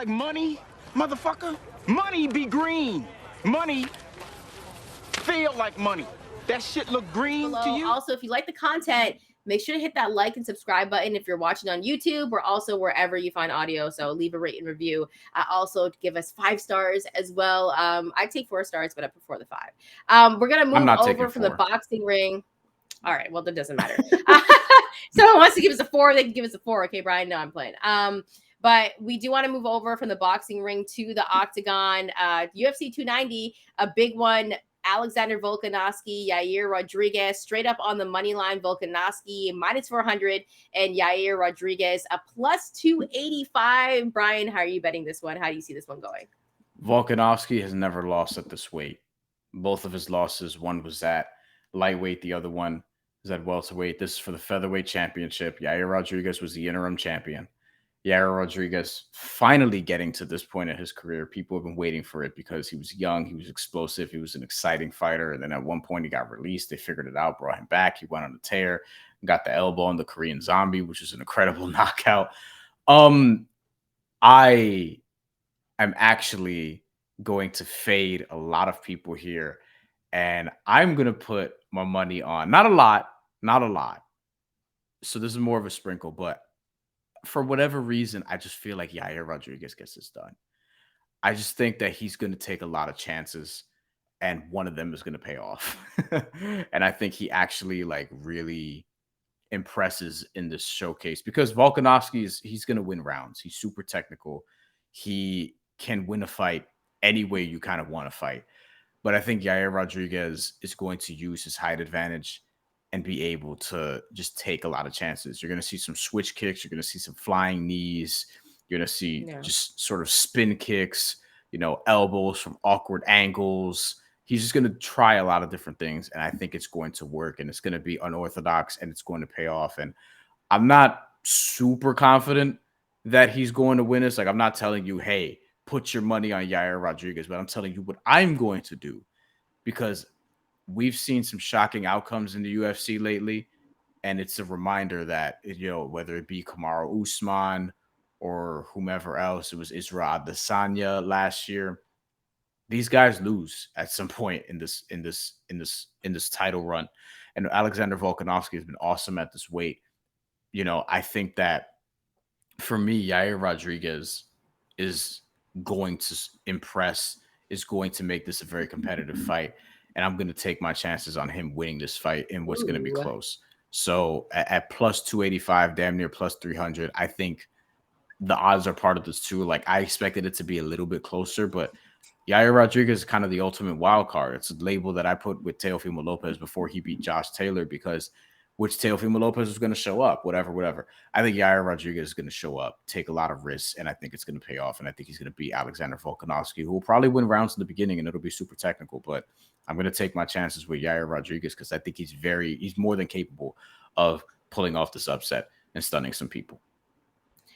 like money, motherfucker? Money be green. Money feel like money. That shit look green to you? Also, if you like the content, make sure to hit that like and subscribe button if you're watching on YouTube or also wherever you find audio. So leave a rate and review. Also, give us 5 stars as well. I take 4 stars, but I prefer the 5. We're going to move over from the boxing ring. All right. Well, that doesn't matter. Someone wants to give us a 4, they can give us a 4. Okay, Brian? No, I'm playing. But we do want to move over from the boxing ring to the octagon. UFC 290, a big one. Alexander Volkanovski, Yair Rodríguez, straight up on the money line. Volkanovski minus 400 and Yair Rodríguez a plus 285. Brian, how are you betting this one? How do you see this one going? Volkanovski has never lost at this weight. Both of his losses, one was at lightweight, the other one was at welterweight. This is for the Featherweight Championship. Yair Rodríguez was the interim champion. Yair Rodríguez finally getting to this point in his career. People have been waiting for it because he was young, he was explosive, he was an exciting fighter. And then at one point he got released. They figured it out, brought him back. He went on a tear, got the elbow on the Korean Zombie, which is an incredible knockout. I am actually going to fade a lot of people here. And I'm going to put my money on, not a lot. So this is more of a sprinkle, but for whatever reason, I just feel like Yair Rodríguez gets this done. I just think that he's going to take a lot of chances and one of them is going to pay off. And I think he actually like really impresses in this showcase because Volkanovski he's going to win rounds. He's super technical. He can win a fight any way you kind of want to fight. But I think Yair Rodríguez is going to use his height advantage and be able to just take a lot of chances. You're going to see some switch kicks. You're going to see some flying knees. You're going to see just sort of spin kicks, elbows from awkward angles. He's just going to try a lot of different things. And I think it's going to work and it's going to be unorthodox and it's going to pay off. And I'm not super confident that he's going to win this. Like, I'm not telling you, hey, put your money on Yair Rodríguez, but I'm telling you what I'm going to do because we've seen some shocking outcomes in the UFC lately, and it's a reminder that, whether it be Kamaru Usman or whomever else, it was Israel Adesanya last year. These guys lose at some point in this title run, and Alexander Volkanovski has been awesome at this weight. I think that for me, Yair Rodríguez is going to impress, is going to make this a very competitive fight. And I'm going to take my chances on him winning this fight in what's going to be close. So at plus 285, damn near plus 300, I think the odds are part of this too. Like I expected it to be a little bit closer, but Yair Rodríguez is kind of the ultimate wild card. It's a label that I put with Teofimo Lopez before he beat Josh Taylor because which Teofimo Lopez was going to show up, whatever. I think Yair Rodríguez is going to show up, take a lot of risks, and I think it's going to pay off. And I think he's going to beat Alexander Volkanovski, who will probably win rounds in the beginning, and it'll be super technical. But I'm going to take my chances with Yair Rodríguez because I think he's more than capable of pulling off this upset and stunning some people.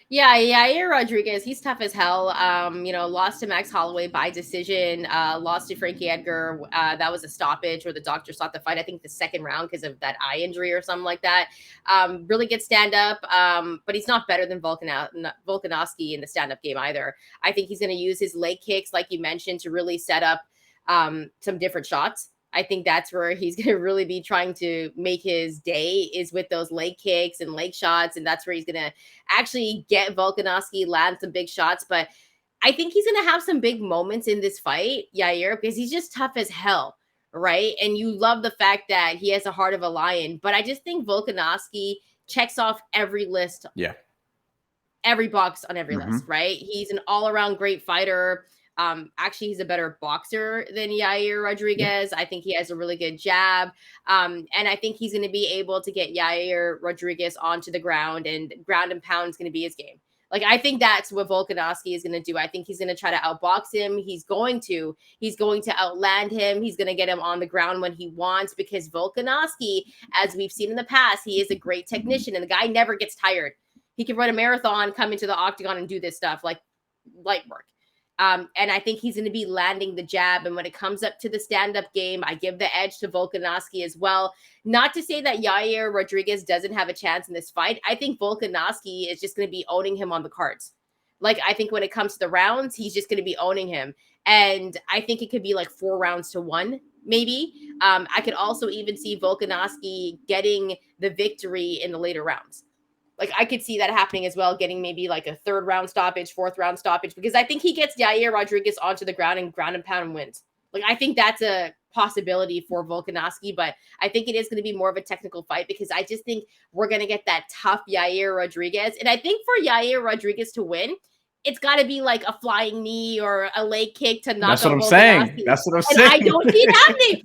Yeah, Yair Rodríguez, he's tough as hell. Lost to Max Holloway by decision, lost to Frankie Edgar. That was a stoppage where the doctor stopped the fight, I think the second round because of that eye injury or something like that. Really good stand-up, but he's not better than Volkanovski in the stand-up game either. I think he's going to use his leg kicks, like you mentioned, to really set up some different shots. I think that's where he's going to really be trying to make his day is with those leg kicks and leg shots. And that's where he's going to actually get Volkanovski, land some big shots. But I think he's going to have some big moments in this fight, Yair, because he's just tough as hell, right? And you love the fact that he has a heart of a lion. But I just think Volkanovski checks off every list. Yeah. Every box on every list, right? He's an all-around great fighter. Actually, he's a better boxer than Yair Rodríguez. Yeah. I think he has a really good jab. And I think he's going to be able to get Yair Rodríguez onto the ground, and ground and pound is going to be his game. Like, I think that's what Volkanovski is going to do. I think he's going to try to outbox him. He's going to outland him. He's going to get him on the ground when he wants, because Volkanovski, as we've seen in the past, he is a great technician, and the guy never gets tired. He can run a marathon, come into the octagon and do this stuff like light work. And I think he's going to be landing the jab. And when it comes up to the stand-up game, I give the edge to Volkanovski as well. Not to say that Yair Rodríguez doesn't have a chance in this fight. I think Volkanovski is just going to be owning him on the cards, Like, I think when it comes to the rounds, he's just going to be owning him. And I think it could be like 4-1, maybe. I could also even see Volkanovski getting the victory in the later rounds. Like, I could see that happening as well, getting maybe like a 3rd round stoppage, 4th round stoppage, because I think he gets Yair Rodríguez onto the ground and pound and wins. Like, I think that's a possibility for Volkanovski, but I think it is going to be more of a technical fight because I just think we're going to get that tough Yair Rodríguez. And I think for Yair Rodríguez to win, it's got to be like a flying knee or a leg kick to knock That's what out I'm Volkanovski. saying. That's what I'm saying. I don't see it happening.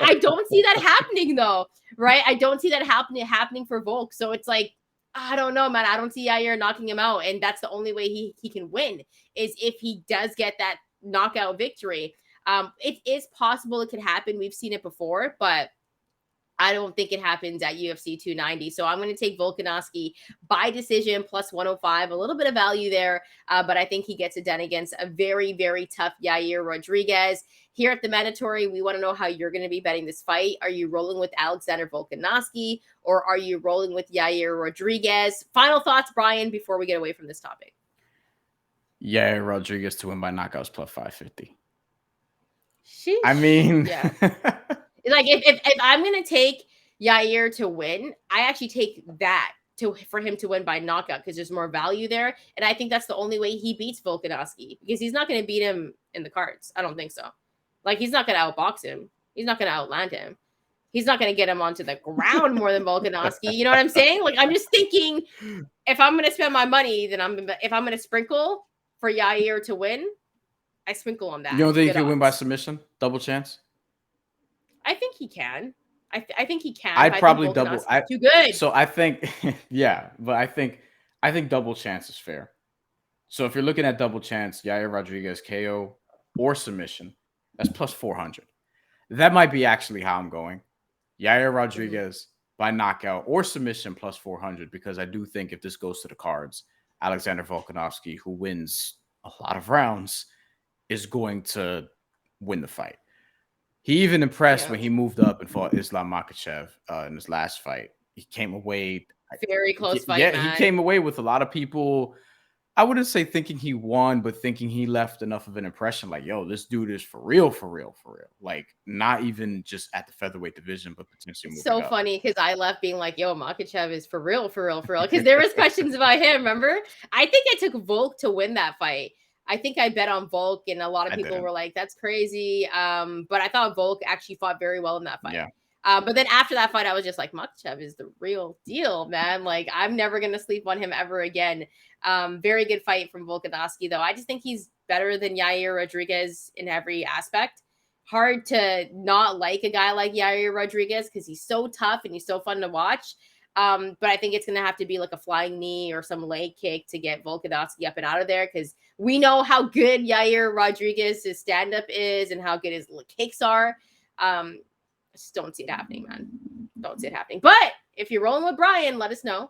I don't see that happening though, right? I don't see that happening for Volk. So it's like, I don't know, man. I don't see Yair knocking him out. And that's the only way he can win is if he does get that knockout victory. It is possible it could happen. We've seen it before, but I don't think it happens at UFC 290. So I'm going to take Volkanovski by decision plus 105, a little bit of value there. But I think he gets it done against a very, very tough Yair Rodríguez. Here at TheMandatory, we want to know how you're going to be betting this fight. Are you rolling with Alexander Volkanovski or are you rolling with Yair Rodríguez? Final thoughts, Bryan, before we get away from this topic. Yair Rodríguez to win by knockouts plus 550. Sheesh. I mean, yeah. Like if I'm gonna take Yair to win, I actually take that for him to win by knockout because there's more value there, and I think that's the only way he beats Volkanovski because he's not gonna beat him in the cards. I don't think so. Like he's not gonna outbox him. He's not gonna outland him. He's not gonna get him onto the ground more than Volkanovski. You know what I'm saying? Like I'm just thinking, if I'm gonna spend my money, then if I'm gonna sprinkle for Yair to win, I sprinkle on that. You don't think he can win by submission? Double chance? I think he can. I think he can. I'd probably double. Too good. So I think, yeah, but I think double chance is fair. So if you're looking at double chance, Yair Rodríguez KO or submission, that's plus 400. That might be actually how I'm going. Yair Rodríguez by knockout or submission plus 400 because I do think if this goes to the cards, Alexander Volkanovski, who wins a lot of rounds, is going to win the fight. He even impressed when he moved up and fought Islam Makhachev in his last fight. He came away very close fight. Yeah, man. He came away with a lot of people. I wouldn't say thinking he won, but thinking he left enough of an impression. Like, yo, this dude is for real, for real, for real. Like, not even just at the featherweight division, but potentially moving so up. Funny because I left being like, yo, Makhachev is for real, for real, for real. Because there was questions about him. Remember? I think I took Volk to win that fight. I think I bet on Volk, and a lot of people were like, that's crazy. But I thought Volk actually fought very well in that fight. Yeah. But then after that fight, I was just like, Makhachev is the real deal, man. Like, I'm never going to sleep on him ever again. Very good fight from Volkanovski, though. I just think he's better than Yair Rodríguez in every aspect. Hard to not like a guy like Yair Rodríguez because he's so tough and he's so fun to watch. But I think it's going to have to be like a flying knee or some leg kick to get Volkanovski up and out of there because we know how good Yair Rodríguez's stand-up is and how good his kicks are. I just don't see it happening, man. Don't see it happening. But if you're rolling with Bryan, let us know.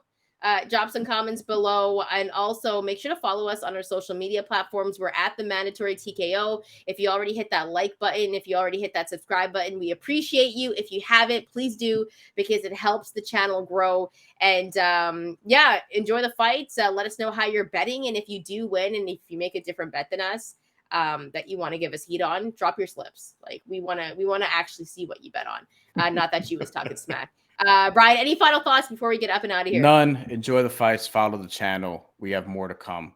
Drop some comments below, and also make sure to follow us on our social media platforms. We're at TheMandatory TKO. If you already hit that like button, if you already hit that subscribe button, we appreciate you. If you haven't, please do because it helps the channel grow. And yeah, enjoy the fights. Let us know how you're betting, and if you do win, and if you make a different bet than us that you want to give us heat on, drop your slips. Like we want to actually see what you bet on, not that you was talking smack. Bryan, any final thoughts before we get up and out of here? None. Enjoy the fights. Follow the channel. We have more to come.